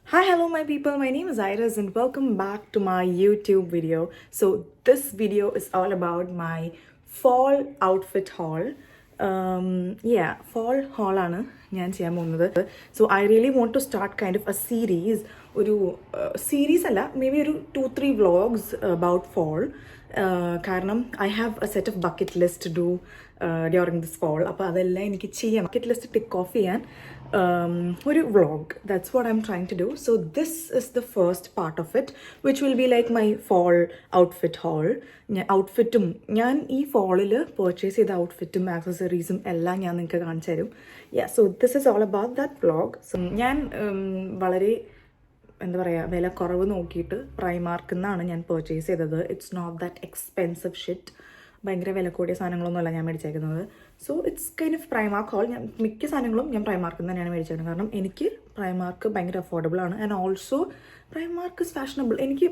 Hi, hello, my people. My name is Iris, and welcome back to my YouTube video. So, this video is all about my fall outfit haul. Fall haul ആണ് ഞാൻ ചെയ്യാൻ പോകുന്നത്. So, I really want to start kind of a series. ഒരു series അല്ല, may be ഒരു 2-3 vlogs about fall. കാരണം I have a set of bucket list to do during this fall. അപ്പോൾ അതെല്ലാം എനിക്ക് ചെയ്യാം. ബക്കറ്റ് ലിസ്റ്റ് ടിക്ക് ഓഫ് ചെയ്യാൻ ഒരു vlog. That's what I'm trying to do. So this is the first part of it which will be like my fall outfit haul. ഔട്ട്ഫിറ്റും ഞാൻ ഈ ഫോളിൽ purchase ചെയ്ത ഔട്ട്ഫിറ്റും ആക്സസറീസും എല്ലാം ഞാൻ നിങ്ങൾക്ക് കാണിച്ചു തരും. So this is all about that vlog. So ഞാൻ വളരെ എന്താ പറയുക, വില കുറവ് നോക്കിയിട്ട് പ്രൈമാർക്കിൽ നിന്നാണ് ഞാൻ പർച്ചേസ് ചെയ്തത്. It's not that expensive shit. ഭയങ്കര വില കൂടിയ സാധനങ്ങളൊന്നുമല്ല ഞാൻ മേടിച്ചേക്കുന്നത്. So it's kind of Primark haul. ഞാൻ മിക്ക സാധനങ്ങളും ഞാൻ പ്രൈമാർക്കിൽ നിന്ന് തന്നെയാണ് മേടിച്ചേക്കുന്നത്. കാരണം എനിക്ക് പ്രൈമാർക്ക് ഭയങ്കര അഫോർഡബിൾ ആണ്. And also Primark is fashionable. എനിക്ക്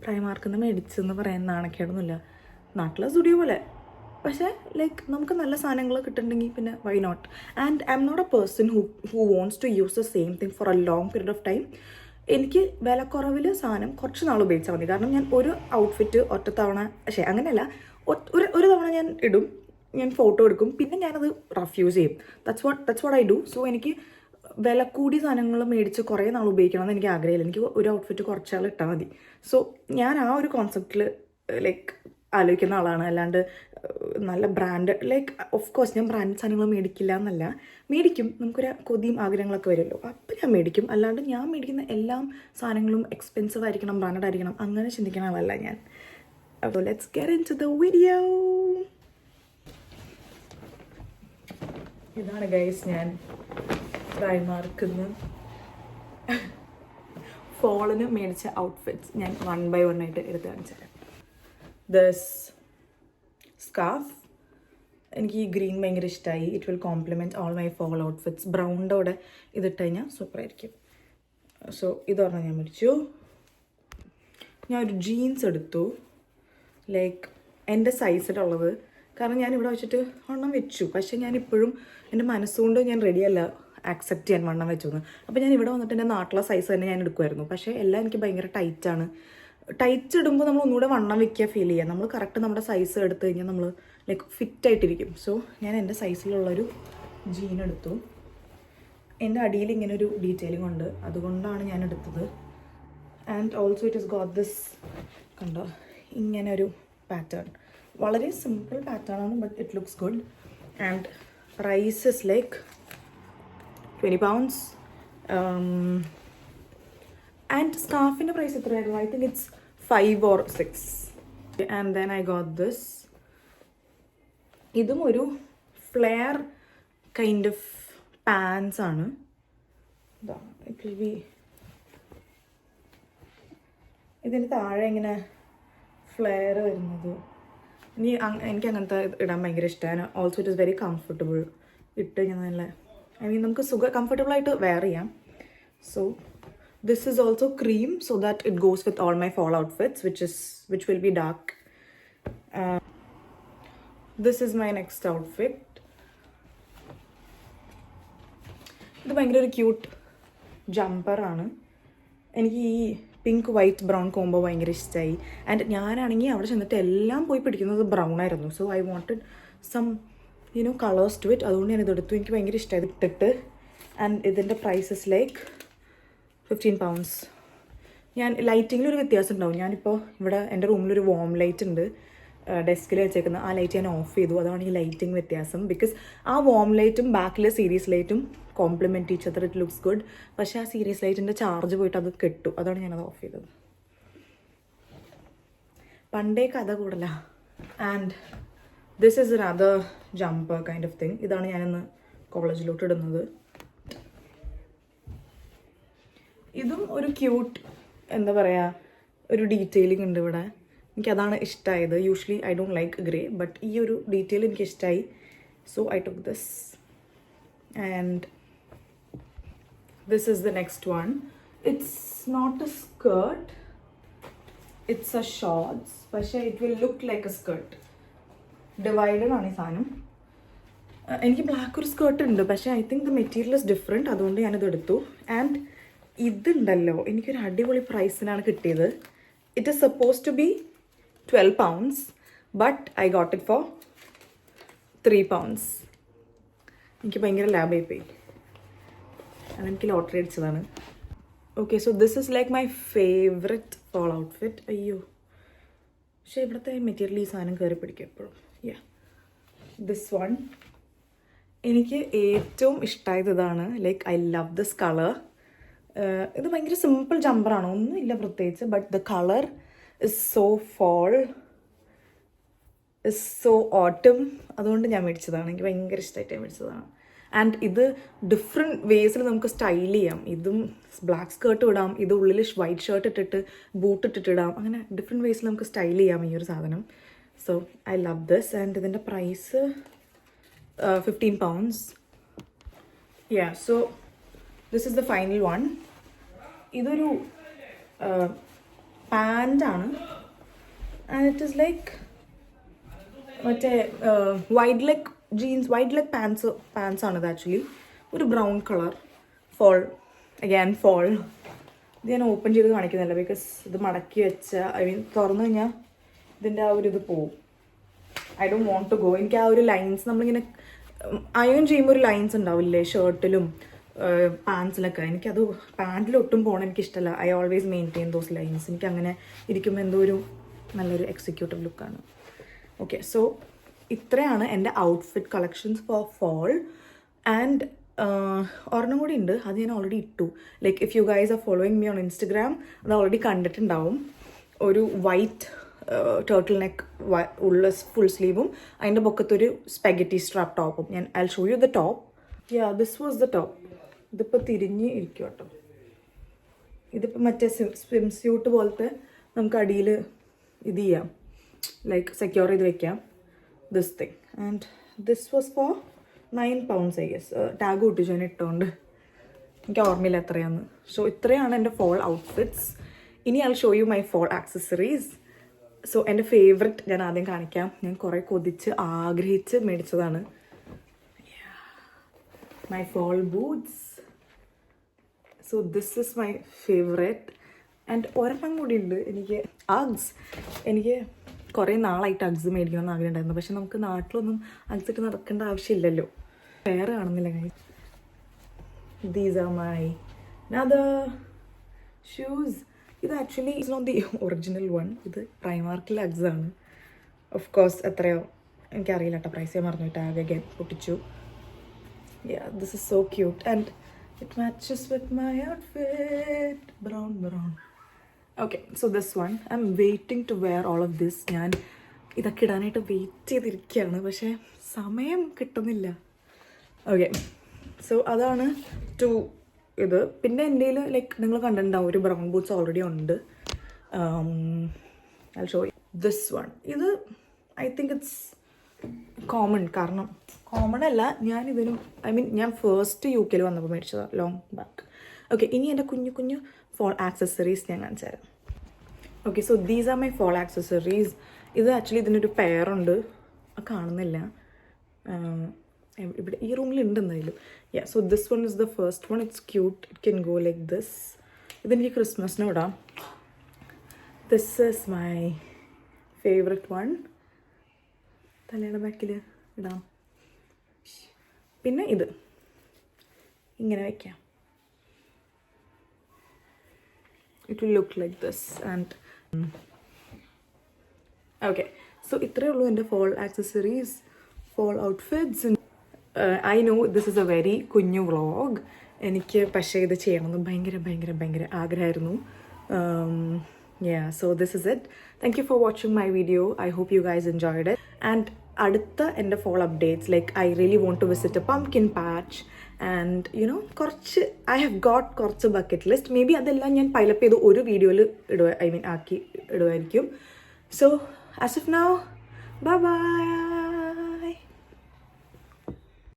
പ്രൈമാർക്കിൽ നിന്ന് മേടിച്ചെന്ന് പറയാൻ നാണക്കേടൊന്നുമില്ല. നാട്ടിലെ സ്റ്റുഡിയോ പോലെ. പക്ഷേ ലൈക്ക് നമുക്ക് നല്ല സാധനങ്ങൾ കിട്ടുന്നുണ്ടെങ്കിൽ പിന്നെ why not. And I'm not a person who wants to use the same thing for a long period of time. എനിക്ക് വിലക്കുറവിൽ സാധനം കുറച്ച് നാൾ ഉപയോഗിച്ചാൽ മതി. കാരണം ഞാൻ ഒരു ഔട്ട്ഫിറ്റ് ഒറ്റത്തവണ, പക്ഷേ അങ്ങനെയല്ല, ഒരു തവണ ഞാൻ ഇടും, ഞാൻ ഫോട്ടോ എടുക്കും, പിന്നെ ഞാനത് റഫ്യൂസ് ചെയ്യും. That's what I do. So എനിക്ക് വില കൂടിയ സാധനങ്ങൾ മേടിച്ച് കുറേ നാൾ ഉപയോഗിക്കണമെന്ന് എനിക്ക് ആഗ്രഹമില്ല. എനിക്ക് ഒരു ഔട്ട്ഫിറ്റ് കുറച്ചാൾ ഇട്ടാൽ മതി. സോ ഞാൻ ആ ഒരു കോൺസെപ്റ്റിൽ ലൈക്ക് ആലോചിക്കുന്ന ആളാണ്. അല്ലാണ്ട് നല്ല ബ്രാൻഡ് ലൈക്ക് ഓഫ് കോഴ്സ് ഞാൻ ബ്രാൻഡ് സാധനങ്ങൾ മേടിക്കില്ല എന്നല്ല, മേടിക്കും. നമുക്കൊരു കൊതിയും ആഗ്രഹങ്ങളൊക്കെ വരുമല്ലോ, അപ്പം ഞാൻ മേടിക്കും. അല്ലാണ്ട് ഞാൻ മേടിക്കുന്ന എല്ലാ സാധനങ്ങളും എക്സ്പെൻസീവ് ആയിരിക്കണം, ബ്രാൻഡഡ് ആയിരിക്കണം, അങ്ങനെ ചിന്തിക്കുന്ന ആളല്ല ഞാൻ. അപ്പോൾ let's get into the video. ഇതാണ് ഗൈസ് ഞാൻ പ്രൈമാർക്കിൽ നിന്ന് ഫോളിന് മേടിച്ച ഔട്ട്ഫിറ്റ്സ്. ഞാൻ 1 by 1 ആയിട്ട് എടുത്ത് കാണിച്ചു. ദിസ് സ്കാർഫ് എനിക്ക് ഈ ഗ്രീൻ ഭയങ്കര ഇഷ്ടമായി. It will complement all my fall outfits. ബ്രൗണ്ടോടെ ഇതിട്ട് കഴിഞ്ഞാൽ സൂപ്പറായിരിക്കും. സോ ഇതൊരെണ്ണം ഞാൻ മേടിച്ചു. ഞാൻ ഒരു ജീൻസ് എടുത്തു, ലൈക്ക് എൻ്റെ സൈസിലുള്ളത്. കാരണം ഞാൻ ഇവിടെ വെച്ചിട്ട് വണ്ണം വെച്ചു, പക്ഷേ ഞാനിപ്പോഴും എൻ്റെ മനസ്സുകൊണ്ട് ഞാൻ റെഡിയല്ല ആക്സെപ്റ്റ് ചെയ്യാൻ വണ്ണം വെച്ചു എന്ന്. അപ്പോൾ ഞാൻ ഇവിടെ വന്നിട്ട് എൻ്റെ നാട്ടിലെ സൈസ് തന്നെ ഞാൻ എടുക്കുമായിരുന്നു. പക്ഷേ എല്ലാം എനിക്ക് ഭയങ്കര ടൈറ്റാണ്. ടൈറ്റ് ഇടുമ്പോൾ നമ്മൾ ഒന്നുകൂടെ വണ്ണം വെക്കുക ഫീൽ ചെയ്യുക. നമ്മൾ കറക്റ്റ് നമ്മുടെ സൈസ് എടുത്തു കഴിഞ്ഞാൽ നമ്മൾ ലൈക്ക് ഫിറ്റായിട്ടിരിക്കും. സോ ഞാൻ എൻ്റെ സൈസിലുള്ളൊരു ജീൻ എടുത്തു. എൻ്റെ അടിയിൽ ഇങ്ങനെ ഒരു ഡീറ്റെയിലിംഗ് ഉണ്ട്, അതുകൊണ്ടാണ് ഞാൻ എടുത്തത്. And also it is got this, കണ്ടോ, ഇങ്ങനെ ഒരു പാറ്റേൺ. വളരെ സിമ്പിൾ പാറ്റേൺ ആണ്, but it looks good. And price is like 20 pounds. And സ്കാർഫിൻ്റെ പ്രൈസ് എത്രയായിരുന്നു? I think it's 5 or 6. And then I got this. ഇതും ഒരു ഫ്ലെയർ കൈൻഡ് ഓഫ് പാൻസ് ആണ്. ഇറ്റ് വിൽ ബി, ഇതിന് താഴെ ഇങ്ങനെ ഫ്ലെയർ വരുന്നത്. എനിക്ക് അങ്ങനത്തെ ഇടാൻ ഭയങ്കര ഇഷ്ടമാണ്. Also it is very comfortable. ഇട്ട് കഴിഞ്ഞാൽ നല്ല, ഐ മീൻ നമുക്ക് കംഫർട്ടബിളായിട്ട് വെയർ ചെയ്യാം. So this is also cream so that it goes with all my fall outfits, which will be dark. This is my next outfit. ഇത് ഭയങ്കര ഒരു cute jumper ആണ്. എനിക്ക് ഈ പിങ്ക് വൈറ്റ് ബ്രൗൺ കോംബോ ഭയങ്കര ഇഷ്ടമായി. ആൻഡ് ഞാനാണെങ്കിൽ അവിടെ ചെന്നിട്ട് എല്ലാം പോയി പിടിക്കുന്നത് ബ്രൗൺ ആയിരുന്നു. So I wanted some colours to it. അതുകൊണ്ട് ഞാൻ ഇതെടുത്തു. എനിക്ക് ഭയങ്കര ഇഷ്ടമായി ഇട്ടിട്ട്. ആൻഡ് ഇതിൻ്റെ പ്രൈസ് ഇസ് ലൈക്ക് 15 pounds. ഞാൻ ലൈറ്റിങ്ങിലൊരു വ്യത്യാസം ഉണ്ടാവും. ഞാനിപ്പോൾ ഇവിടെ എൻ്റെ റൂമിലൊരു വോം ലൈറ്റ് ഉണ്ട് ഡെസ്കിൽ വെച്ചേക്കുന്നത്. ആ ലൈറ്റ് ഞാൻ ഓഫ് ചെയ്തു. അതാണ് ഈ ലൈറ്റിംഗ് വ്യത്യാസം. ബിക്കോസ് ആ വോം ലൈറ്റും ബാക്കിലെ സീരീസ് ലൈറ്റും compliment each other. It looks good. പക്ഷേ ആ സീരീസ് ലൈറ്റിൻ്റെ ചാർജ് പോയിട്ട് അത് കെട്ടു. അതാണ് ഞാനത് ഓഫ് ചെയ്തത്. പണ്ടേ കഥ കൂടല. And this is another jumper kind of thing. ഇതാണ് ഞാനിന്ന് കോളേജിലോട്ട് ഇടുന്നത്. ഇതും ഒരു ക്യൂട്ട്, എന്താ പറയുക, ഒരു ഡീറ്റെയിലിംഗ് ഉണ്ട് ഇവിടെ. എനിക്കതാണ് ഇഷ്ടമായത്. Usually I don't like grey, but ഈ ഒരു ഡീറ്റെയിൽ എനിക്ക് ഇഷ്ടമായി. So I took this. And this is the next one. It's not a skirt, it's a shorts. പക്ഷേ it will look like a skirt. Divided ആണ് ഈ സാധനം. എനിക്ക് black ഒരു സ്കേർട്ട് ഉണ്ട്, പക്ഷേ I think the material is different. അതുകൊണ്ട് ഞാനിത് എടുത്തു. ആൻഡ് ഇതുണ്ടല്ലോ എനിക്കൊരു അടിപൊളി പ്രൈസിനാണ് കിട്ടിയത്. It is suppose to be £12, but I got it for £3. എനിക്ക് ഭയങ്കര ലാഭായി പോയി. അതെനിക്ക് ലോട്ടറി അടിച്ചതാണ്. Okay, so this is like my favourite fall outfit. അയ്യോ, പക്ഷേ ഇവിടുത്തെ മെറ്റീരിയൽ ഈ സാധനം കയറി പിടിക്കും എപ്പോഴും. ദിസ് വൺ എനിക്ക് ഏറ്റവും ഇഷ്ടമായത് ഇതാണ്. Like I love this colour. ഇത് ഭയങ്കര സിമ്പിൾ ജമ്പറാണ്, ഒന്നുമില്ല പ്രത്യേകിച്ച്, but the colour is so fall, is so autumn. അതുകൊണ്ട് ഞാൻ മേടിച്ചതാണ്. എനിക്ക് ഭയങ്കര ഇഷ്ടമായിട്ട് ഞാൻ മേടിച്ചതാണ്. ആൻഡ് ഇത് ഡിഫറെൻറ്റ് വേസിൽ നമുക്ക് സ്റ്റൈൽ ചെയ്യാം. ഇതും ബ്ലാക്ക് സ്കേർട്ട് ഇടാം, ഇത് ഉള്ളിൽ വൈറ്റ് ഷർട്ട് ഇട്ടിട്ട് ബൂട്ട് ഇട്ടിട്ടിടാം. അങ്ങനെ ഡിഫറെൻറ്റ് വേസിൽ നമുക്ക് സ്റ്റൈൽ ചെയ്യാം ഈ ഒരു സാധനം. So I love this. And ഇതിൻ്റെ price £15. So this is the final one. ഇതൊരു പാൻ്റാണ്. ആൻഡ് ഇറ്റ് ഈസ് ലൈക്ക് മറ്റേ wide leg jeans, wide leg pants ആണിത് ആക്ച്വലി. ഒരു brown colour fall, again fall. ഇത് ഞാൻ ഓപ്പൺ ചെയ്ത് കാണിക്കുന്നില്ല, ബിക്കോസ് ഇത് മടക്കി വെച്ച തുറന്നു കഴിഞ്ഞാൽ ഇതിൻ്റെ ആ ഒരു ഇത് പോവും. I don't want to go. എനിക്ക് ആ ഒരു ലൈൻസ്, നമ്മളിങ്ങനെ അയൺ ചെയ്യുമ്പോൾ ഒരു ലൈൻസ് ഉണ്ടാവില്ലേ ഷർട്ടിലും പാൻസിലൊക്കെ, എനിക്കത് പാൻറ്റിലൊട്ടും പോകണം എനിക്കിഷ്ടമല്ല. I always maintain those lines. എനിക്കങ്ങനെ ഇരിക്കുമ്പോൾ എന്തോ ഒരു നല്ലൊരു എക്സിക്യൂട്ടീവ് ലുക്കാണ്. ഓക്കെ, സോ ഇത്രയാണ് എൻ്റെ outfit collections for fall. And ഒരെണ്ണം കൂടി ഉണ്ട്, അത് ഞാൻ ഓൾറെഡി ഇട്ടു. Like if you guys are following me on Instagram, അത് ഓൾറെഡി കണ്ടിട്ടുണ്ടാവും. ഒരു വൈറ്റ് ടേർട്ടിൽ നെക്ക് ഉള്ള ഫുൾ സ്ലീവും അതിൻ്റെ പൊക്കത്തൊരു സ്പെഗറ്റി സ്ട്രാപ്പ് ടോപ്പും. ഞാൻ I show you the top. This was the top. ഇതിപ്പോൾ തിരിഞ്ഞ് ഇരിക്കും കേട്ടോ. ഇതിപ്പോൾ മറ്റേ സ്വിം സ്യൂട്ട് പോലത്തെ നമുക്ക് അടിയിൽ ഇത് ചെയ്യാം, ലൈക്ക് സെക്യൂർ ചെയ്ത് വെക്കാം. This thing. And this was for £9 I guess. Tag ഒട്ടിച്ചു ഞാൻ ഇട്ടുകൊണ്ട്, എനിക്ക് ഓർമ്മയില്ല എത്രയാന്ന്. സോ ഇത്രയാണ് എൻ്റെ ഫോൾ ഔട്ട്ഫിറ്റ്സ്. ഇനി I show you my fall accessories. So എൻ്റെ ഫേവററ്റ് ഞാൻ ആദ്യം കാണിക്കാം. ഞാൻ കുറേ കൊതിച്ച് ആഗ്രഹിച്ച് മേടിച്ചതാണ്. My fall boots. So this is my favourite. And ഒരെണ്ണം കൂടി ഉണ്ട് എനിക്ക്, അഗ്സ്. എനിക്ക് കുറേ നാളായിട്ട് അഗ്സ് മേടിക്കണമെന്ന് ആഗ്രഹം ഉണ്ടായിരുന്നു, പക്ഷെ നമുക്ക് നാട്ടിലൊന്നും അഗ്സ് ഇട്ട് നടക്കേണ്ട ആവശ്യമില്ലല്ലോ. വേറെ കാണുന്നില്ല കൈ. These are my other shoes. ഇത് actually it's not the original one. ഇത് പ്രൈമാർക്കിലെ അഗ്സ് ആണ്. ഓഫ് കോഴ്സ് എത്രയോ എനിക്കറിയില്ല കേട്ടോ, പ്രൈസ് ഞാൻ മറന്നിട്ട് ആകെ പൊട്ടിച്ചു. This is so cute and it matches with my outfit. Brown. Okay, so this one I'm waiting to wear all of this. ഞാൻ ഇതൊക്കെ ഇടാനായിട്ട് വെയിറ്റ് ചെയ്തിരിക്കുകയാണ്, പക്ഷേ സമയം കിട്ടുന്നില്ല. ഓക്കെ, സോ അതാണ് ഇത്. പിന്നെ എൻ്റെ കയ്യിൽ ലൈക്ക് നിങ്ങൾ കണ്ടിട്ടുണ്ടാവും ഒരു ബ്രൗൺ ബൂട്ട്സ് ഓൾറെഡി ഉണ്ട്. I show this one. ഇത് ഐ തിങ്ക് ഇറ്റ്സ് കോമൺ. കാരണം കോമൺ അല്ല, ഞാൻ ഫസ്റ്റ് UK വന്നപ്പോൾ മേടിച്ചതാണ്, ലോങ് ബാക്ക്. ഓക്കെ, ഇനി എൻ്റെ കുഞ്ഞു കുഞ്ഞു ഫോൾ ആക്സസറീസ് ഞാൻ കാണിച്ചു തരാം. Okay, so these are my fall accessories. ഇത് ആക്ച്വലി ഇതിനൊരു പെയറുണ്ട്, കാണുന്നില്ല ഇവിടെ, ഈ റൂമിലുണ്ട് എന്തായാലും. So this one is the first one. It's cute. It can go like this. ഇതെനിക്ക് ക്രിസ്മസിന് ഇടാം. This is my favourite one. തലയുടെ ബാക്കിൽ ഇടാം. പിന്നെ ഇത് ഇങ്ങനെ വയ്ക്കാം. It will look like this. And okay, so ഇത്രയേ ഉള്ളൂ എൻ്റെ fall accessories, fall outfits. I know this is a very കുഞ്ഞു വ്ളോഗ്. എനിക്ക് പക്ഷേ ഇത് ചെയ്യണമെന്ന് ഭയങ്കര ആഗ്രഹമായിരുന്നു. So this is it. Thank you for watching my video. I hope you guys enjoyed it. And അടുത്ത എൻ്റെ fall updates, like I really want to visit a pumpkin patch. And കുറച്ച് ഐ ഹാവ് ഗോട്ട് കുറച്ച് bucket list. Maybe അതെല്ലാം ഞാൻ pile up ചെയ്ത് ഒരു വീഡിയോയിൽ ആക്കി ഇടുമായിരിക്കും. So as of now, bye by.